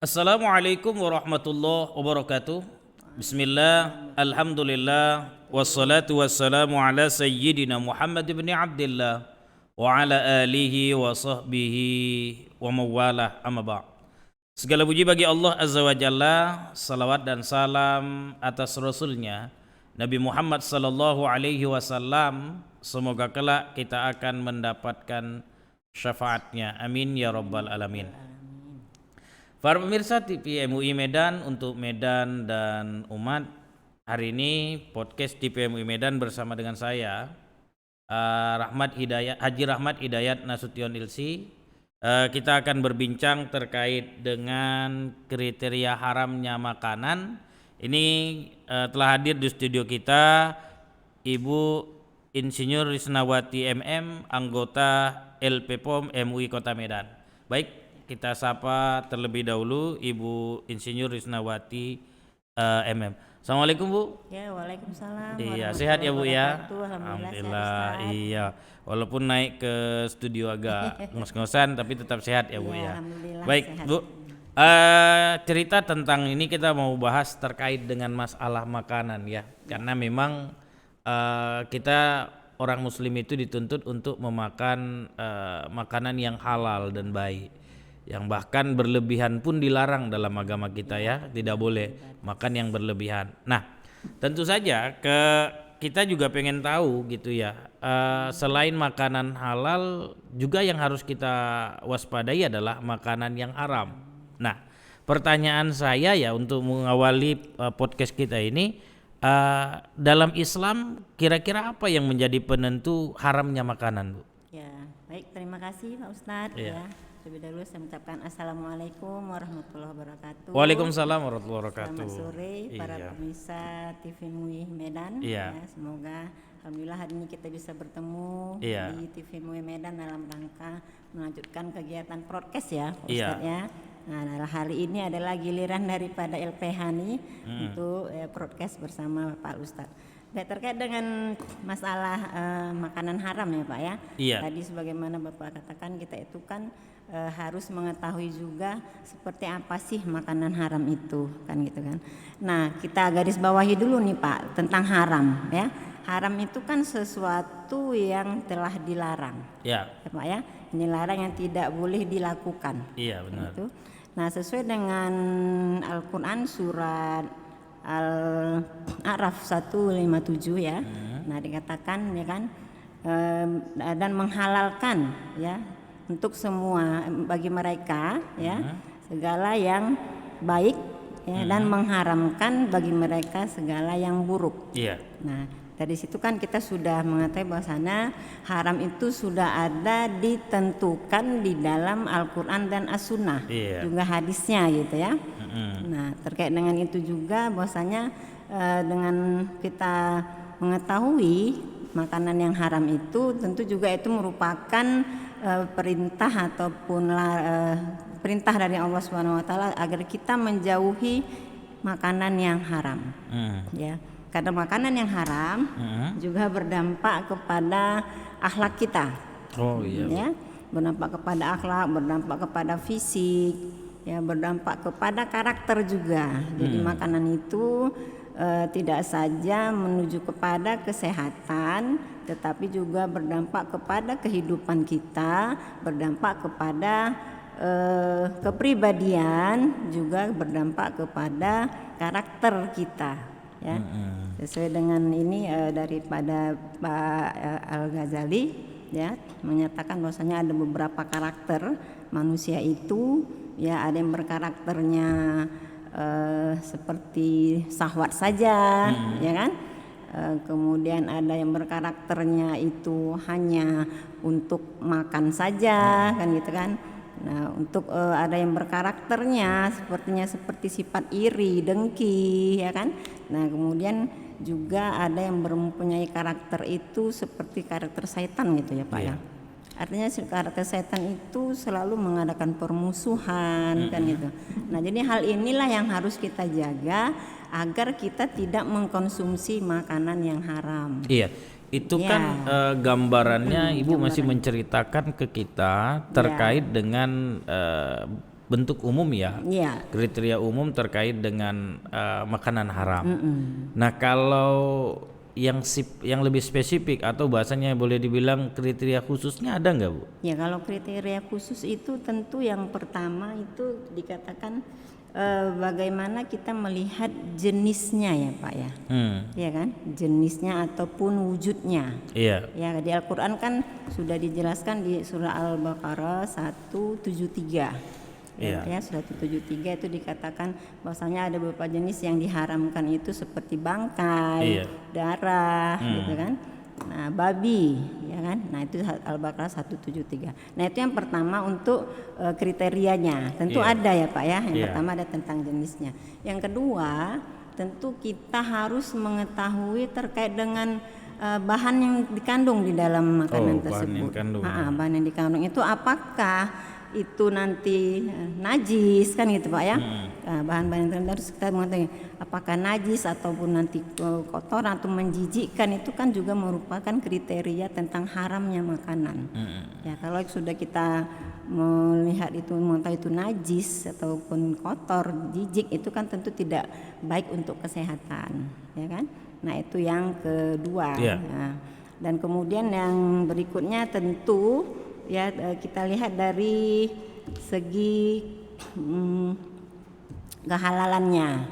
Assalamualaikum warahmatullahi wabarakatuh. Bismillah, alhamdulillah, wassalatu wassalamu ala sayyidina Muhammad ibn Abdillah wa ala alihi wa sahbihi wa mawalah amma ba'd. Segala puji bagi Allah Azza wa Jalla, salawat dan salam atas Rasulnya Nabi Muhammad sallallahu alaihi wasallam. Semoga kelak kita akan mendapatkan syafaatnya. Amin ya rabbal alamin. Para pemirsa TV MUI Medan, untuk Medan dan umat, hari ini podcast TV MUI Medan bersama dengan saya Haji Rahmat Hidayat Nasution Ilsi. Kita akan berbincang terkait dengan kriteria haramnya makanan. Ini telah hadir di studio kita Ibu Insinyur Risnawati MM, anggota LPPOM MUI Kota Medan. Baik, kita sapa terlebih dahulu Ibu Insinyur Risnawati MM. Assalamualaikum Bu. Ya, waalaikumsalam. Iya, sehat ya Bu ya. Alhamdulillah. Iya. Walaupun naik ke studio agak ngos-ngosan tapi tetap sehat ya Bu ya. Alhamdulillah. Baik Sehat. Bu. Cerita tentang ini kita mau bahas terkait dengan masalah makanan ya. Karena memang kita orang Muslim itu dituntut untuk memakan makanan yang halal dan baik. Yang bahkan berlebihan pun dilarang dalam agama kita ya, tidak boleh makan yang berlebihan. Nah, tentu saja kita juga pengen tahu gitu ya, selain makanan halal juga yang harus kita waspadai adalah makanan yang haram. Nah, pertanyaan saya ya untuk mengawali podcast kita ini, dalam Islam kira-kira apa yang menjadi penentu haramnya makanan, Bu? Ya, baik, terima kasih Pak Ustadz. Iya. Ya. Lebih dahulu saya mengucapkan Assalamualaikum warahmatullahi wabarakatuh. Waalaikumsalam warahmatullahi wabarakatuh. Selamat sore para Iya. pemirsa TV MUI Medan. Iya. Ya, semoga alhamdulillah hari ini kita bisa bertemu Iya. di TV MUI Medan dalam rangka melanjutkan kegiatan podcast ya Pak Iya. Ustadz ya. Nah, hari ini adalah giliran daripada LPH nih untuk podcast bersama Pak Ustadz. Terkait dengan masalah makanan haram ya Pak ya. Iya. Tadi sebagaimana Bapak katakan, kita itu kan harus mengetahui juga seperti apa sih makanan haram itu kan gitu kan. Nah, kita garis bawahi dulu nih Pak tentang haram ya. Haram itu kan sesuatu yang telah dilarang. Ya. Ya Pak ya. Ini larang yang tidak boleh dilakukan. Iya benar. Gitu. Nah, sesuai dengan Al-Qur'an surat Al-A'raf 157 ya. Nah, dikatakan ya kan dan menghalalkan ya untuk semua bagi mereka ya segala yang baik ya, dan mengharamkan bagi mereka segala yang buruk. Iya. Nah, dari situ kan kita sudah mengetahui bahwasanya haram itu sudah ada ditentukan di dalam Al-Qur'an dan As-Sunnah. Iya. Juga hadisnya gitu ya. Nah, terkait dengan itu juga bahwasanya dengan kita mengetahui makanan yang haram itu tentu juga itu merupakan perintah ataupun perintah dari Allah Subhanahu wa taala agar kita menjauhi makanan yang haram. Ya. Karena makanan yang haram juga berdampak kepada akhlak kita. Oh iya. Ya, berdampak kepada akhlak, berdampak kepada fisik, ya, berdampak kepada karakter juga. Jadi makanan itu tidak saja menuju kepada kesehatan, tetapi juga berdampak kepada kehidupan kita, berdampak kepada kepribadian, juga berdampak kepada karakter kita. Ya, sesuai dengan ini daripada Pak Al-Ghazali ya menyatakan bahwasanya ada beberapa karakter manusia itu ya, ada yang berkarakternya seperti syahwat saja ya kan, kemudian ada yang berkarakternya itu hanya untuk makan saja kan gitu kan. Nah, untuk ada yang berkarakternya sepertinya seperti sifat iri, dengki ya kan. Nah, kemudian juga ada yang mempunyai karakter itu seperti karakter setan gitu ya Pak ya. Artinya karakter setan itu selalu mengadakan permusuhan kan gitu. Nah, jadi hal inilah yang harus kita jaga agar kita tidak mengkonsumsi makanan yang haram. Iya. Itu Ya. kan gambarannya Ibu masih menceritakan ke kita terkait dengan bentuk umum ya, Iya. kriteria umum terkait dengan makanan haram. Nah kalau yang lebih spesifik atau bahasanya boleh dibilang kriteria khususnya ada nggak Bu? Ya, kalau kriteria khusus itu tentu yang pertama itu dikatakan bagaimana kita melihat jenisnya ya Pak ya. Ya kan? Jenisnya ataupun wujudnya. Iya. Ya, di Al-Qur'an kan sudah dijelaskan di surah Al-Baqarah 173. Iya. Ya, surah 173 itu dikatakan bahwasanya ada beberapa jenis yang diharamkan itu seperti bangkai, Iya. darah, gitu kan. Nah, babi, ya kan. Nah, itu Al-Baqarah 173. Nah, itu yang pertama untuk kriterianya. Tentu Iya. ada ya, Pak ya. Yang Iya. pertama ada tentang jenisnya. Yang kedua, tentu kita harus mengetahui terkait dengan bahan yang dikandung di dalam makanan bahan tersebut. yang dikandung, Bahan yang dikandung itu apakah itu nanti najis kan gitu Pak ya. Bahan-bahan yang harus kita mengetahui apakah najis ataupun nanti kotoran atau menjijikkan, itu kan juga merupakan kriteria tentang haramnya makanan. Ya, kalau sudah kita melihat itu mengetahui itu najis ataupun kotor, jijik, itu kan tentu tidak baik untuk kesehatan, ya kan. Nah, itu yang kedua. Iya. Nah, dan kemudian yang berikutnya tentu ya kita lihat dari segi kehalalannya,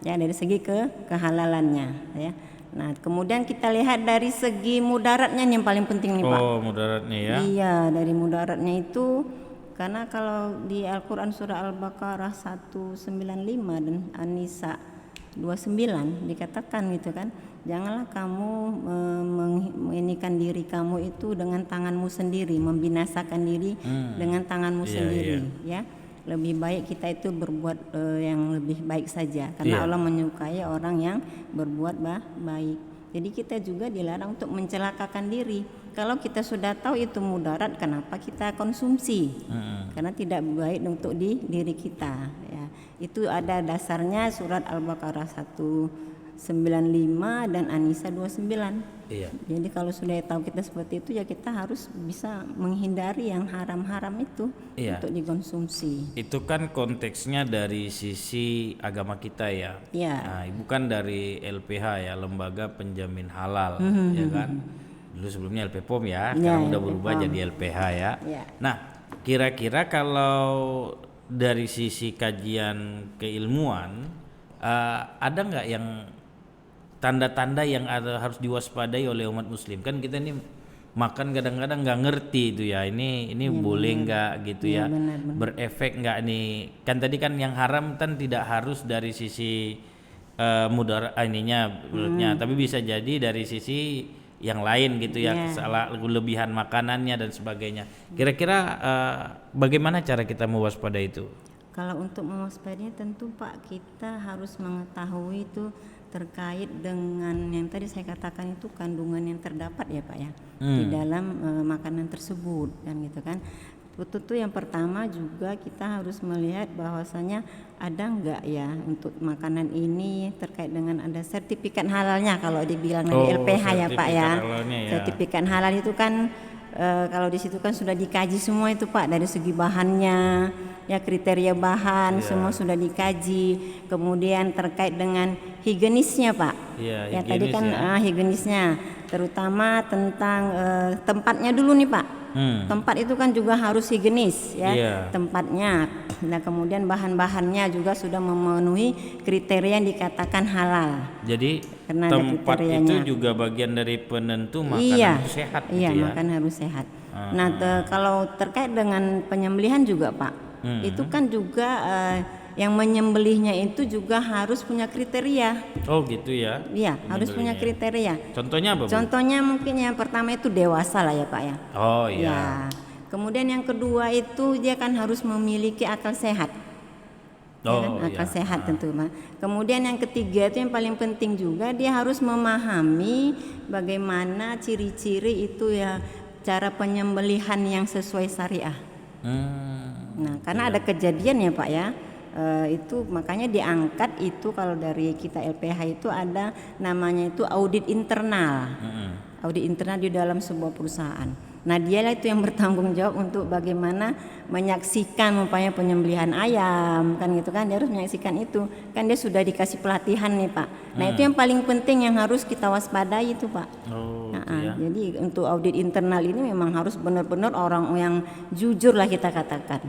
ya, dari segi kehalalannya, ya. Nah, kemudian kita lihat dari segi mudaratnya yang paling penting nih Pak. Mudaratnya ya. Iya, dari mudaratnya itu karena kalau di Al-Qur'an surah Al-Baqarah 195 dan An-Nisa 29 dikatakan gitu kan, janganlah kamu menginikan diri kamu itu dengan tanganmu sendiri, membinasakan diri dengan tanganmu sendiri, ya. Lebih baik kita itu berbuat yang lebih baik saja, karena Allah menyukai orang yang berbuat baik. Jadi kita juga dilarang untuk mencelakakan diri. Kalau kita sudah tahu itu mudarat, kenapa kita konsumsi? Karena tidak baik untuk diri kita, ya. Itu ada dasarnya surat Al-Baqarah 195 dan An-Nisa 29. Iya. Jadi kalau sudah tahu kita seperti itu, ya kita harus bisa menghindari yang haram-haram itu untuk dikonsumsi. Itu kan konteksnya dari sisi agama kita ya. Iya. Nah, bukan dari LPH ya, Lembaga Penjamin Halal, ya kan. Dulu sebelumnya LPPOM ya, sekarang udah berubah jadi LPH ya. Iya. Nah, kira-kira kalau dari sisi kajian keilmuan ada nggak yang tanda-tanda yang harus diwaspadai oleh umat muslim? Kan kita ini makan kadang-kadang nggak ngerti itu ya, ini boleh nggak gitu ya, berefek nggak nih? Kan tadi kan yang haram kan tidak harus dari sisi mudarat mulutnya, tapi bisa jadi dari sisi yang lain gitu ya, kelebihan makanannya dan sebagainya. Kira-kira bagaimana cara kita mewaspadai itu? Kalau untuk mewaspadainya tentu Pak, kita harus mengetahui itu terkait dengan yang tadi saya katakan itu kandungan yang terdapat ya Pak ya di dalam makanan tersebut kan gitu kan. Tentu yang pertama juga kita harus melihat bahwasanya ada enggak ya untuk makanan ini terkait dengan ada sertifikat halalnya, kalau dibilang dari LPH ya Pak ya. Sertifikat halal itu kan kalau di situ kan sudah dikaji semua itu Pak, dari segi bahannya, ya kriteria bahan semua sudah dikaji. Kemudian terkait dengan higienisnya Pak. Ya tadi kan higienisnya, terutama tentang tempatnya dulu nih Pak. Tempat itu kan juga harus higienis ya, tempatnya. Nah kemudian bahan-bahannya juga sudah memenuhi kriteria yang dikatakan halal. Jadi karena tempat itu juga bagian dari penentu makanan itu sehat gitu ya. Iya, makan harus sehat. Nah kalau terkait dengan penyembelihan juga Pak, itu kan juga yang menyembelihnya itu juga harus punya kriteria. Oh gitu ya. Iya, harus punya kriteria. Contohnya apa Bu? Contohnya mungkin yang pertama itu dewasa lah ya Pak ya. Oh iya. Ya. Kemudian yang kedua itu dia kan harus memiliki akal sehat. Akal sehat tentu Pak. Kemudian yang ketiga itu yang paling penting juga, dia harus memahami bagaimana ciri-ciri itu ya, cara penyembelihan yang sesuai syariah. Nah, karena ada kejadian ya Pak ya. Itu makanya diangkat itu kalau dari kita LPH itu ada namanya itu audit internal. Audit internal di dalam sebuah perusahaan. Nah dialah itu yang bertanggung jawab untuk bagaimana menyaksikan umpamanya penyembelihan ayam kan gitu kan, dia harus menyaksikan itu kan, dia sudah dikasih pelatihan nih Pak. Nah itu yang paling penting yang harus kita waspadai itu Pak. Oh, Nah, itu ya. jadi untuk audit internal ini memang harus benar-benar orang yang jujur lah kita katakan,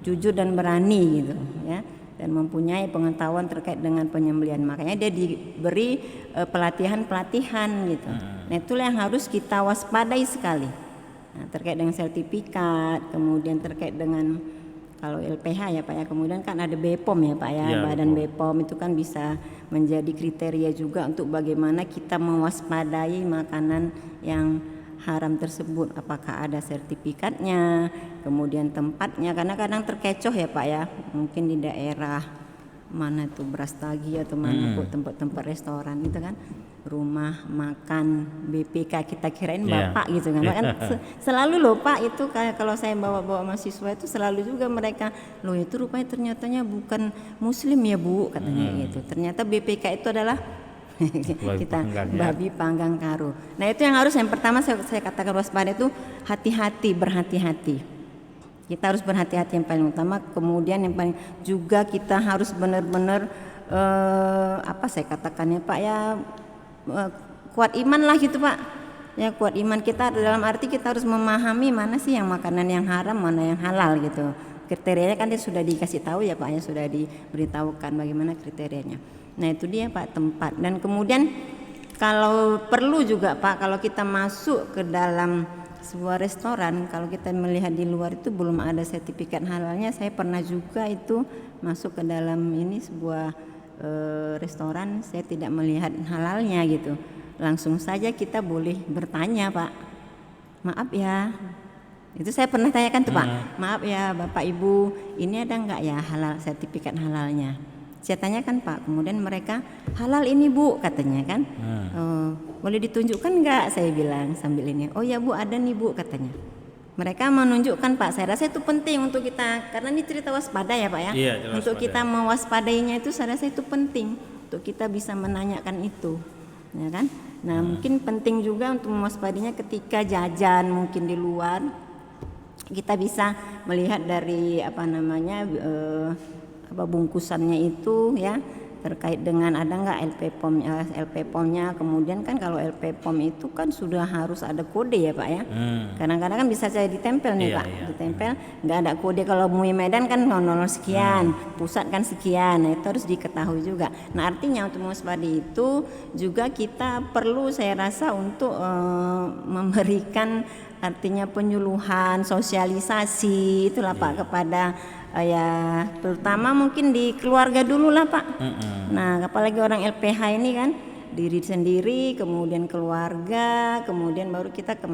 jujur dan berani gitu ya, dan mempunyai pengetahuan terkait dengan penyembelihan, makanya dia diberi pelatihan-pelatihan gitu. Nah itulah yang harus kita waspadai sekali. Nah, terkait dengan sertifikat, kemudian terkait dengan kalau LPH ya Pak ya, kemudian kan ada BPOM ya Pak ya, Ya, badan BPOM itu kan bisa menjadi kriteria juga untuk bagaimana kita mewaspadai makanan yang haram tersebut, apakah ada sertifikatnya, kemudian tempatnya, karena kadang terkecoh ya Pak ya, mungkin di daerah mana tuh Brastagi atau mana kok tempat-tempat restoran gitu kan, rumah makan BPK, kita kirain bapak gitu kan. Kan selalu loh Pak itu kayak kalau saya bawa-bawa mahasiswa itu selalu juga mereka, loh itu rupanya ternyatanya bukan muslim ya Bu katanya gitu, ternyata BPK itu adalah kita babi panggang karo. Nah itu yang harus, yang pertama saya katakan waspada itu hati-hati, berhati-hati. Kita harus berhati-hati yang paling utama. Kemudian yang paling juga kita harus benar-benar apa saya katakannya Pak ya, kuat iman lah gitu Pak. Ya kuat iman kita dalam arti kita harus memahami mana sih yang makanan yang haram, mana yang halal gitu. Kriterianya kan dia sudah dikasih tahu ya Pak ya, sudah diberitahukan bagaimana kriterianya. Nah itu dia Pak, tempat. Dan kemudian kalau perlu juga Pak, kalau kita masuk ke dalam sebuah restoran, kalau kita melihat di luar itu belum ada sertifikat halalnya, saya pernah juga itu masuk ke dalam ini sebuah restoran, saya tidak melihat halalnya gitu. Langsung saja kita boleh bertanya Pak, maaf ya, itu saya pernah tanyakan tuh Pak, maaf ya Bapak Ibu, ini ada nggak ya halal, sertifikat halalnya? Saya tanyakan Pak, kemudian mereka halal ini Bu katanya kan, boleh ditunjukkan nggak, saya bilang sambil ini, oh ya Bu ada nih Bu katanya. Mereka menunjukkan Pak, saya rasa itu penting untuk kita, karena ini cerita waspada ya Pak ya, untuk kita mewaspadainya itu saya rasa itu penting untuk kita bisa menanyakan itu, ya kan. Nah mungkin penting juga untuk mewaspadainya ketika jajan mungkin di luar, kita bisa melihat dari apa namanya apa bungkusannya itu ya, terkait dengan ada nggak LP-POM-nya. Kemudian kan kalau LP-POM itu kan sudah harus ada kode ya Pak ya. Kadang-kadang kan bisa saya ditempel nih Pak, ditempel nggak ada kode. Kalau MUI Medan kan 00 sekian, pusat kan sekian. Nah itu harus diketahui juga. Nah artinya untuk mewaspadai itu juga kita perlu saya rasa untuk memberikan artinya penyuluhan, sosialisasi itulah Pak kepada ya terutama mungkin di keluarga dulu lah Pak. Nah apalagi orang LPH ini kan diri sendiri, kemudian keluarga, kemudian baru kita ke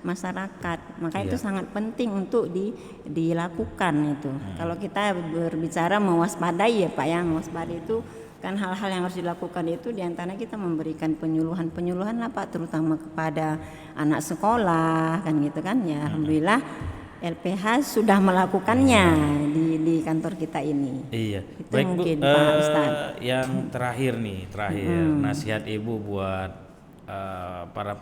masyarakat. Maka itu sangat penting untuk dilakukan itu. Kalau kita berbicara mewaspadai ya Pak ya, mewaspadai itu kan hal-hal yang harus dilakukan itu diantaranya kita memberikan penyuluhan lah Pak, terutama kepada anak sekolah kan gitu kan ya. Alhamdulillah LPH sudah melakukannya di kantor kita ini. Iya. Itu Baik mungkin Bu, Pak Ustadz. yang terakhir nasihat Ibu buat para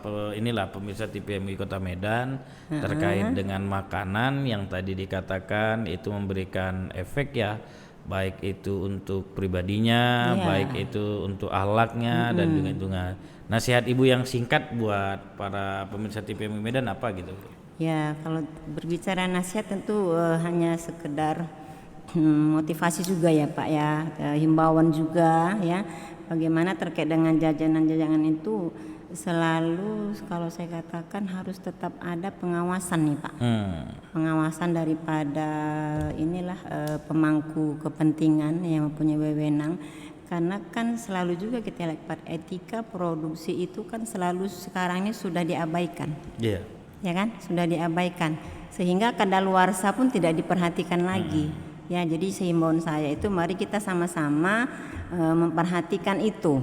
pemirsa TPMI Kota Medan terkait dengan makanan yang tadi dikatakan itu memberikan efek ya, baik itu untuk pribadinya, baik itu untuk akhlaknya dan juga lingkungan. Nasihat Ibu yang singkat buat para pemirsa TPMI Medan apa gitu? Ya kalau berbicara nasihat tentu hanya sekedar motivasi juga ya Pak ya, himbauan juga ya, bagaimana terkait dengan jajanan-jajanan itu selalu kalau saya katakan harus tetap ada pengawasan nih Pak. Pengawasan daripada inilah pemangku kepentingan yang mempunyai wewenang, karena kan selalu juga kita lihat Pak, etika produksi itu kan selalu sekarang ini sudah diabaikan. Ya kan, sudah diabaikan sehingga kadaluarsa pun tidak diperhatikan lagi. Ya jadi sehimbauan saya itu mari kita sama-sama memperhatikan itu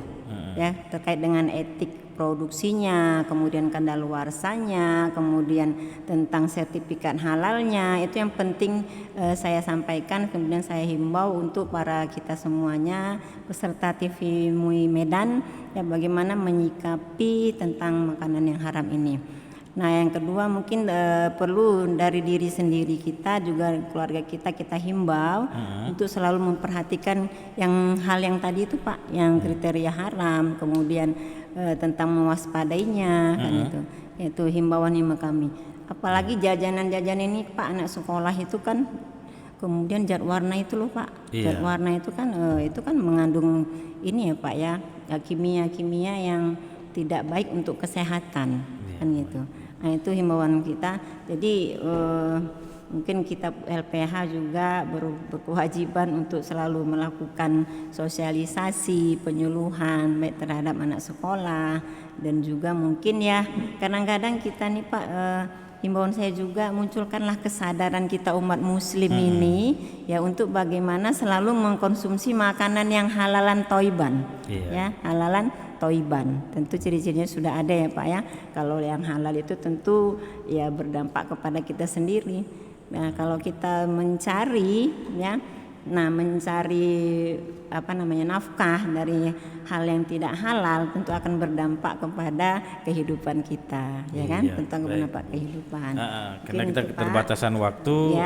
ya, terkait dengan etik produksinya, kemudian kadaluarsanya, kemudian tentang sertifikat halalnya, itu yang penting saya sampaikan. Kemudian saya himbau untuk para kita semuanya peserta TV MUI Medan ya, bagaimana menyikapi tentang makanan yang haram ini. Nah, yang kedua mungkin perlu dari diri sendiri kita juga, keluarga kita himbau untuk selalu memperhatikan hal yang tadi itu Pak, yang kriteria haram, kemudian tentang mewaspadainya kan itu himbauan kami. Apalagi jajanan-jajanan ini Pak, anak sekolah itu kan, kemudian zat warna itu loh Pak. Zat warna itu kan mengandung ini ya Pak ya, kimia-kimia yang tidak baik untuk kesehatan kan gitu. Nah, itu himbauan kita. Jadi mungkin kita LPH juga berkewajiban untuk selalu melakukan sosialisasi, penyuluhan baik terhadap anak sekolah, dan juga mungkin ya kadang-kadang kita nih Pak, himbauan saya juga, munculkanlah kesadaran kita umat muslim ini ya untuk bagaimana selalu mengkonsumsi makanan yang halalan toiban, ya halalan toiban. Tentu ciri-cirinya sudah ada ya Pak ya. Kalau yang halal itu tentu ya berdampak kepada kita sendiri. Nah, kalau kita mencari ya, mencari nafkah dari hal yang tidak halal, tentu akan berdampak kepada kehidupan kita, ya kan? Tentang berdampak kehidupan. Karena kita keterbatasan waktu,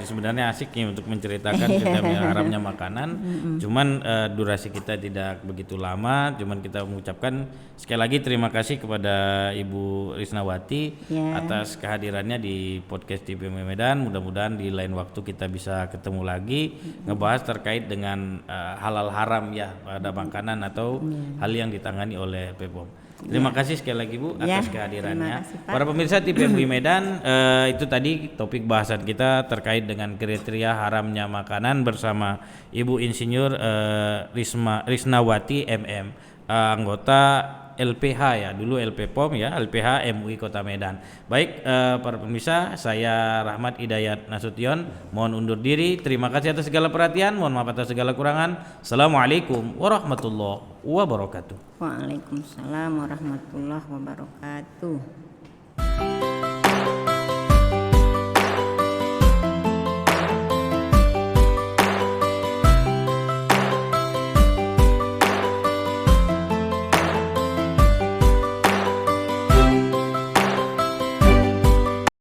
sebenarnya asik nih untuk menceritakan kita haramnya makanan. Cuman durasi kita tidak begitu lama. Cuman kita mengucapkan sekali lagi terima kasih kepada Ibu Risnawati atas kehadirannya di podcast TPM Medan. Mudah-mudahan di lain waktu kita bisa ketemu lagi ngebahas terkait dengan halal haram ya pada makanan atau hal yang ditangani oleh PPOM. Terima kasih sekali lagi Bu atas kehadirannya. Para pemirsa TPM Medan, itu tadi topik bahasan kita terkait dengan kriteria haramnya makanan bersama Ibu Insinyur Risnawati MM, anggota LPH ya, dulu LPPOM ya, LPH MUI Kota Medan. Baik para pemirsa, saya Rahmat Hidayat Nasution mohon undur diri. Terima kasih atas segala perhatian, mohon maaf atas segala kurangan. Assalamualaikum warahmatullahi wabarakatuh. Waalaikumsalam warahmatullahi wabarakatuh.